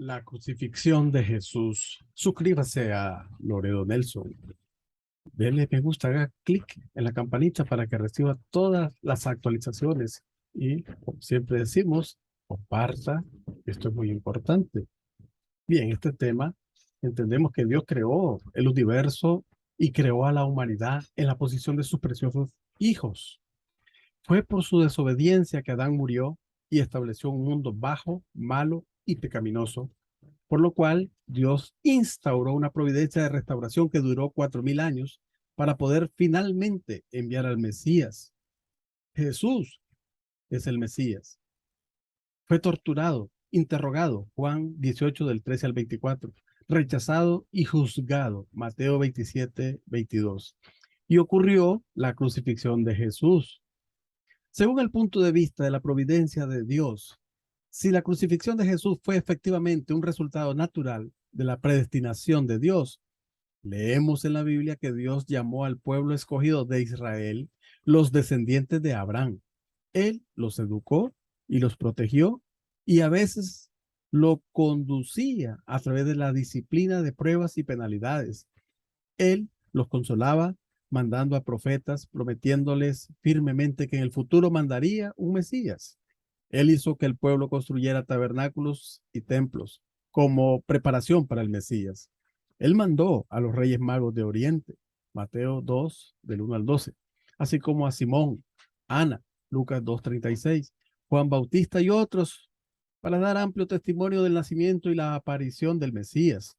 La crucifixión de Jesús. Suscríbase a Loredo Nelson. Denle me gusta, haga clic en la campanita para que reciba todas las actualizaciones. Y como siempre decimos, comparta. Esto es muy importante. Bien, este tema, entendemos que Dios creó el universo y creó a la humanidad en la posición de sus preciosos hijos. Fue por su desobediencia que Adán murió y estableció un mundo bajo, malo y pecaminoso, por lo cual Dios instauró una providencia de restauración que duró 4000 años para poder finalmente enviar al Mesías. Jesús es el Mesías. Fue torturado, interrogado, Juan 18 del 13 al 24, rechazado y juzgado, Mateo 27, 22. Y ocurrió la crucifixión de Jesús. Según el punto de vista de la providencia de Dios, si la crucifixión de Jesús fue efectivamente un resultado natural de la predestinación de Dios, leemos en la Biblia que Dios llamó al pueblo escogido de Israel los descendientes de Abraham. Él los educó y los protegió y a veces lo conducía a través de la disciplina de pruebas y penalidades. Él los consolaba mandando a profetas, prometiéndoles firmemente que en el futuro mandaría un Mesías. Él hizo que el pueblo construyera tabernáculos y templos como preparación para el Mesías. Él mandó a los reyes magos de Oriente, Mateo 2, del 1 al 12, así como a Simón, Ana, Lucas 2:36, Juan Bautista y otros, para dar amplio testimonio del nacimiento y la aparición del Mesías.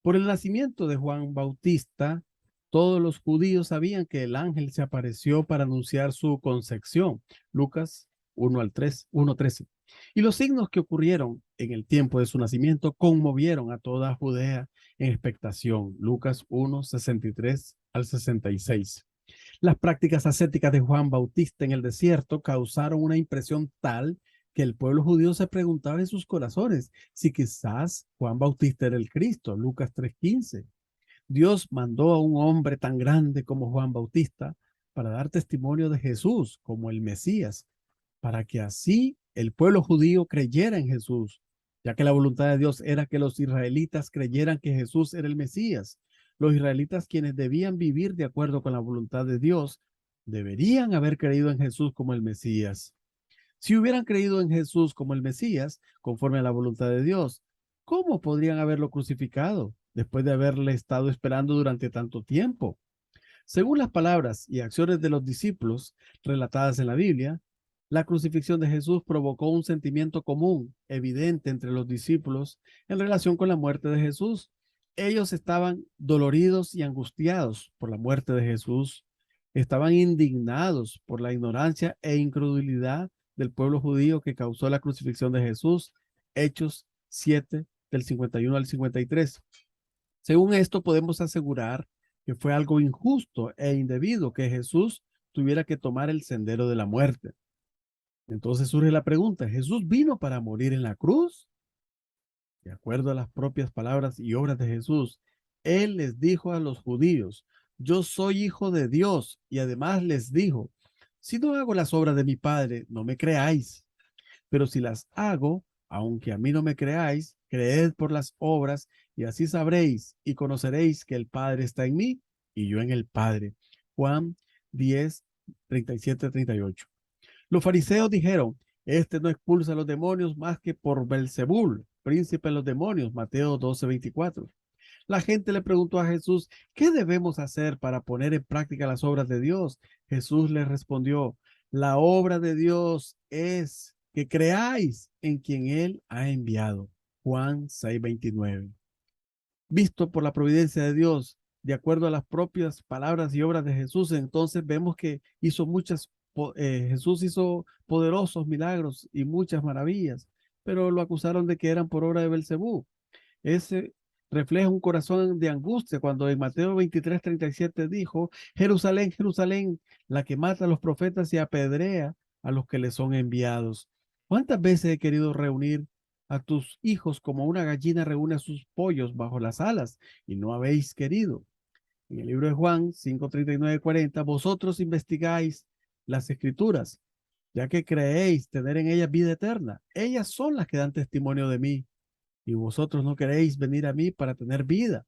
Por el nacimiento de Juan Bautista, todos los judíos sabían que el ángel se apareció para anunciar su concepción. Lucas 1 al 3, 1:13. Y los signos que ocurrieron en el tiempo de su nacimiento conmovieron a toda Judea en expectación. Lucas 1:63 al 66. Las prácticas ascéticas de Juan Bautista en el desierto causaron una impresión tal que el pueblo judío se preguntaba en sus corazones si quizás Juan Bautista era el Cristo, Lucas 3:15. Dios mandó a un hombre tan grande como Juan Bautista para dar testimonio de Jesús como el Mesías, para que así el pueblo judío creyera en Jesús, ya que la voluntad de Dios era que los israelitas creyeran que Jesús era el Mesías. Los israelitas, quienes debían vivir de acuerdo con la voluntad de Dios, deberían haber creído en Jesús como el Mesías. Si hubieran creído en Jesús como el Mesías, conforme a la voluntad de Dios, ¿cómo podrían haberlo crucificado después de haberle estado esperando durante tanto tiempo? Según las palabras y acciones de los discípulos relatadas en la Biblia, la crucifixión de Jesús provocó un sentimiento común, evidente entre los discípulos en relación con la muerte de Jesús. Ellos estaban doloridos y angustiados por la muerte de Jesús. Estaban indignados por la ignorancia e incredulidad del pueblo judío que causó la crucifixión de Jesús. Hechos 7, del 51 al 53. Según esto, podemos asegurar que fue algo injusto e indebido que Jesús tuviera que tomar el sendero de la muerte. Entonces surge la pregunta, ¿Jesús vino para morir en la cruz? De acuerdo a las propias palabras y obras de Jesús, Él les dijo a los judíos, yo soy hijo de Dios, y además les dijo, si no hago las obras de mi Padre, no me creáis, pero si las hago, aunque a mí no me creáis, creed por las obras, y así sabréis y conoceréis que el Padre está en mí y yo en el Padre. Juan 10, 37, 38. Los fariseos dijeron, este no expulsa a los demonios más que por Belzebul, príncipe de los demonios, Mateo 12, 24. La gente le preguntó a Jesús, ¿qué debemos hacer para poner en práctica las obras de Dios? Jesús les respondió, la obra de Dios es que creáis en quien Él ha enviado. Juan 6:29. Visto por la providencia de Dios, de acuerdo a las propias palabras y obras de Jesús, entonces vemos que Jesús hizo poderosos milagros y muchas maravillas, pero lo acusaron de que eran por obra de Belcebú. Ese refleja un corazón de angustia cuando en Mateo 23:37 dijo, Jerusalén, Jerusalén, la que mata a los profetas y apedrea a los que le son enviados. ¿Cuántas veces he querido reunir a tus hijos como una gallina reúne a sus pollos bajo las alas y no habéis querido? En el libro de Juan 5:39-40, vosotros investigáis las escrituras, ya que creéis tener en ellas vida eterna. Ellas son las que dan testimonio de mí. y vosotros no queréis venir a mí para tener vida.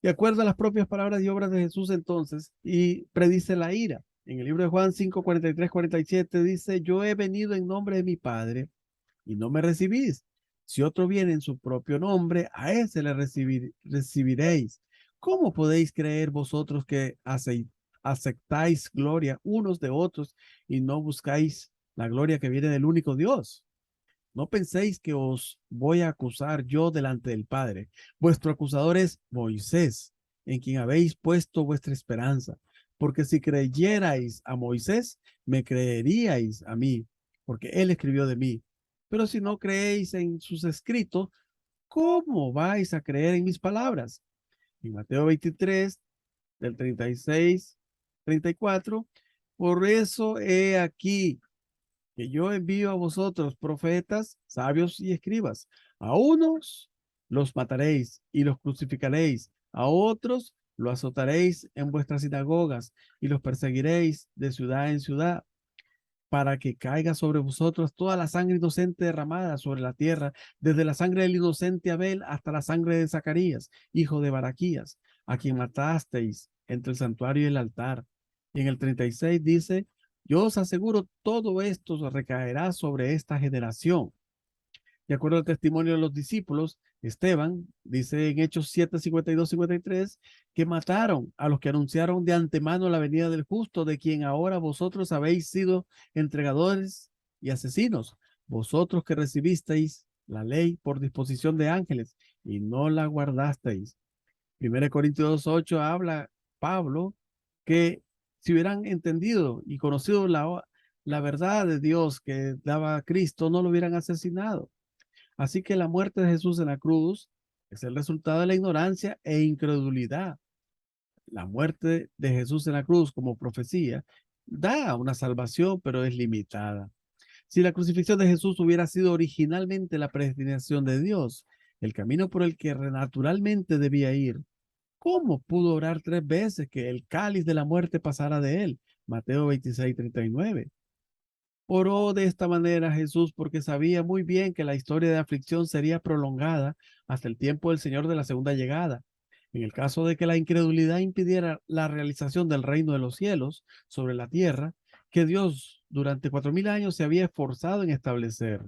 De acuerdo a las propias palabras y obras de Jesús entonces, y predice la ira. En el libro de Juan 5, 43, 47 dice, yo he venido en nombre de mi Padre y no me recibís. Si otro viene en su propio nombre, a ese le recibiréis. ¿Cómo podéis creer vosotros que aceptáis gloria unos de otros y no buscáis la gloria que viene del único Dios? No penséis que os voy a acusar yo delante del Padre. Vuestro acusador es Moisés, en quien habéis puesto vuestra esperanza. Porque si creyerais a Moisés, me creeríais a mí, porque él escribió de mí. Pero si no creéis en sus escritos, ¿cómo vais a creer en mis palabras? En Mateo 23, del 36, 34, por eso he aquí que yo envío a vosotros profetas, sabios y escribas. A unos los mataréis y los crucificaréis, a otros los azotaréis en vuestras sinagogas y los perseguiréis de ciudad en ciudad, para que caiga sobre vosotros toda la sangre inocente derramada sobre la tierra, desde la sangre del inocente Abel hasta la sangre de Zacarías, hijo de Baraquías, a quien matasteis entre el santuario y el altar. Y en el 36 dice, yo os aseguro, todo esto recaerá sobre esta generación. De acuerdo al testimonio de los discípulos, Esteban dice en Hechos 7, 52, 53, que mataron a los que anunciaron de antemano la venida del justo, de quien ahora vosotros habéis sido entregadores y asesinos, vosotros que recibisteis la ley por disposición de ángeles y no la guardasteis. 1 Corintios 8 habla Pablo que si hubieran entendido y conocido la verdad de Dios que daba a Cristo, no lo hubieran asesinado. Así que la muerte de Jesús en la cruz es el resultado de la ignorancia e incredulidad. La muerte de Jesús en la cruz como profecía da una salvación, pero es limitada. Si la crucifixión de Jesús hubiera sido originalmente la predestinación de Dios, el camino por el que naturalmente debía ir, ¿cómo pudo orar 3 veces que el cáliz de la muerte pasara de él? Mateo 26, 39. Oró de esta manera Jesús porque sabía muy bien que la historia de aflicción sería prolongada hasta el tiempo del Señor de la segunda llegada. En el caso de que la incredulidad impidiera la realización del reino de los cielos sobre la tierra, que Dios durante 4000 años se había esforzado en establecer.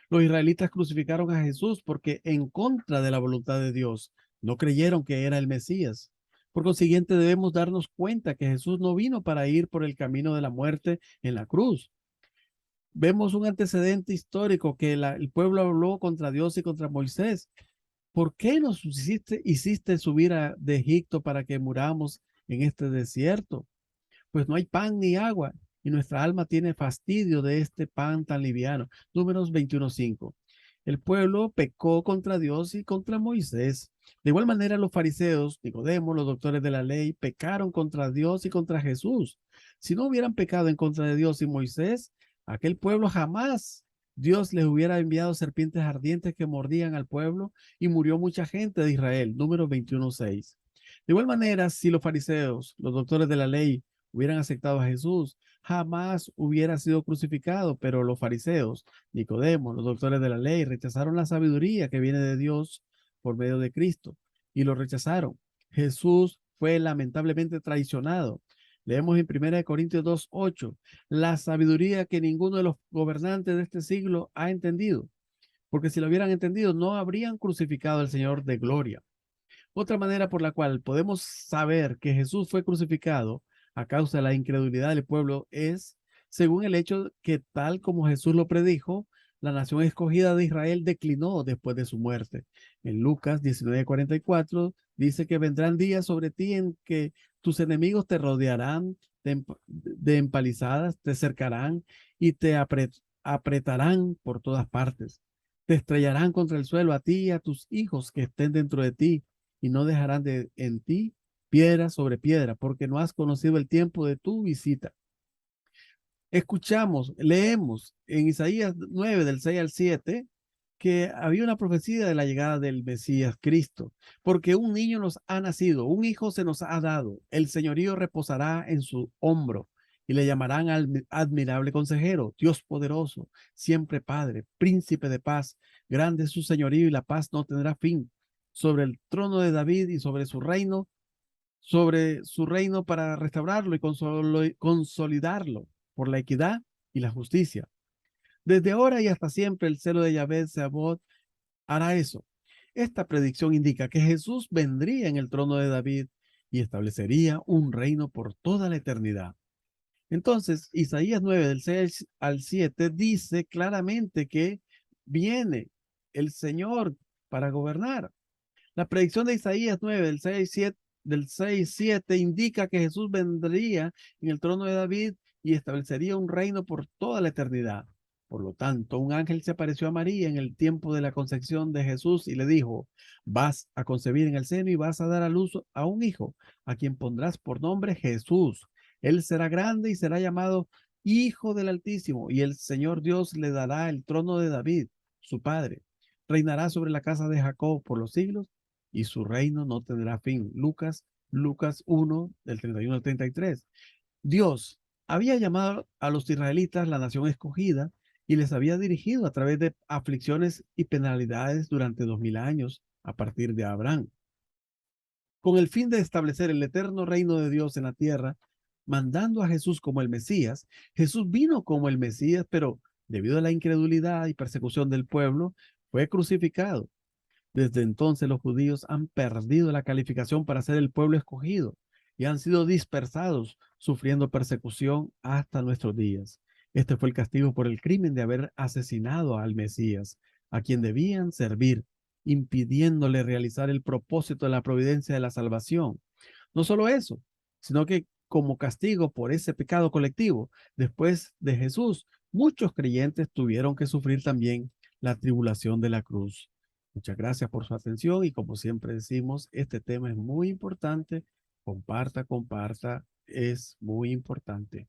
Los israelitas crucificaron a Jesús porque en contra de la voluntad de Dios no creyeron que era el Mesías. Por consiguiente, debemos darnos cuenta que Jesús no vino para ir por el camino de la muerte en la cruz. Vemos un antecedente histórico que el pueblo habló contra Dios y contra Moisés. ¿Por qué nos hiciste subir de Egipto para que muramos en este desierto? Pues no hay pan ni agua y nuestra alma tiene fastidio de este pan tan liviano. Números 21:5. El pueblo pecó contra Dios y contra Moisés. De igual manera, los fariseos, Nicodemo, los doctores de la ley, pecaron contra Dios y contra Jesús. Si no hubieran pecado en contra de Dios y Moisés, aquel pueblo jamás Dios les hubiera enviado serpientes ardientes que mordían al pueblo y murió mucha gente de Israel. Números 21:6. De igual manera, si los fariseos, los doctores de la ley, hubieran aceptado a Jesús, jamás hubiera sido crucificado, pero los fariseos, Nicodemo, los doctores de la ley, rechazaron la sabiduría que viene de Dios por medio de Cristo y lo rechazaron. Jesús fue lamentablemente traicionado. Leemos en 1 Corintios 2:8, la sabiduría que ninguno de los gobernantes de este siglo ha entendido, porque si lo hubieran entendido, no habrían crucificado al Señor de gloria. Otra manera por la cual podemos saber que Jesús fue crucificado a causa de la incredulidad del pueblo es según el hecho que tal como Jesús lo predijo, la nación escogida de Israel declinó después de su muerte. En Lucas 19:44 dice que vendrán días sobre ti en que tus enemigos te rodearán de empalizadas, te cercarán y te apretarán por todas partes. Te estrellarán contra el suelo a ti y a tus hijos que estén dentro de ti y no dejarán en ti piedra sobre piedra, porque no has conocido el tiempo de tu visita. Escuchamos, leemos en Isaías 9, del 6 al 7, que había una profecía de la llegada del Mesías Cristo, porque un niño nos ha nacido, un hijo se nos ha dado, el señorío reposará en su hombro, y le llamarán admirable consejero, Dios poderoso, siempre Padre, príncipe de paz. Grande es su señorío y la paz no tendrá fin. Sobre el trono de David y sobre su reino para restaurarlo y consolidarlo por la equidad y la justicia. Desde ahora y hasta siempre el celo de Yahvé Sebaot hará eso. Esta predicción indica que Jesús vendría en el trono de David y establecería un reino por toda la eternidad. Entonces, Isaías 9 del 6 al 7 dice claramente que viene el Señor para gobernar. La predicción de Isaías 9 del 6 7 indica que Jesús vendría en el trono de David y establecería un reino por toda la eternidad. Por lo tanto, un ángel se apareció a María en el tiempo de la concepción de Jesús y le dijo, vas a concebir en el seno y vas a dar a luz a un hijo, a quien pondrás por nombre Jesús. Él será grande y será llamado Hijo del Altísimo, y el Señor Dios le dará el trono de David, su padre. Reinará sobre la casa de Jacob por los siglos y su reino no tendrá fin. Lucas 1, del 31 al 33. Dios había llamado a los israelitas la nación escogida y les había dirigido a través de aflicciones y penalidades durante 2000 años a partir de Abraham. Con el fin de establecer el eterno reino de Dios en la tierra, mandando a Jesús como el Mesías, Jesús vino como el Mesías, pero debido a la incredulidad y persecución del pueblo, fue crucificado. Desde entonces los judíos han perdido la calificación para ser el pueblo escogido y han sido dispersados, sufriendo persecución hasta nuestros días. Este fue el castigo por el crimen de haber asesinado al Mesías, a quien debían servir, impidiéndole realizar el propósito de la providencia de la salvación. No solo eso, sino que como castigo por ese pecado colectivo, después de Jesús, muchos creyentes tuvieron que sufrir también la tribulación de la cruz. Muchas gracias por su atención y como siempre decimos, este tema es muy importante. Comparta, comparta, es muy importante.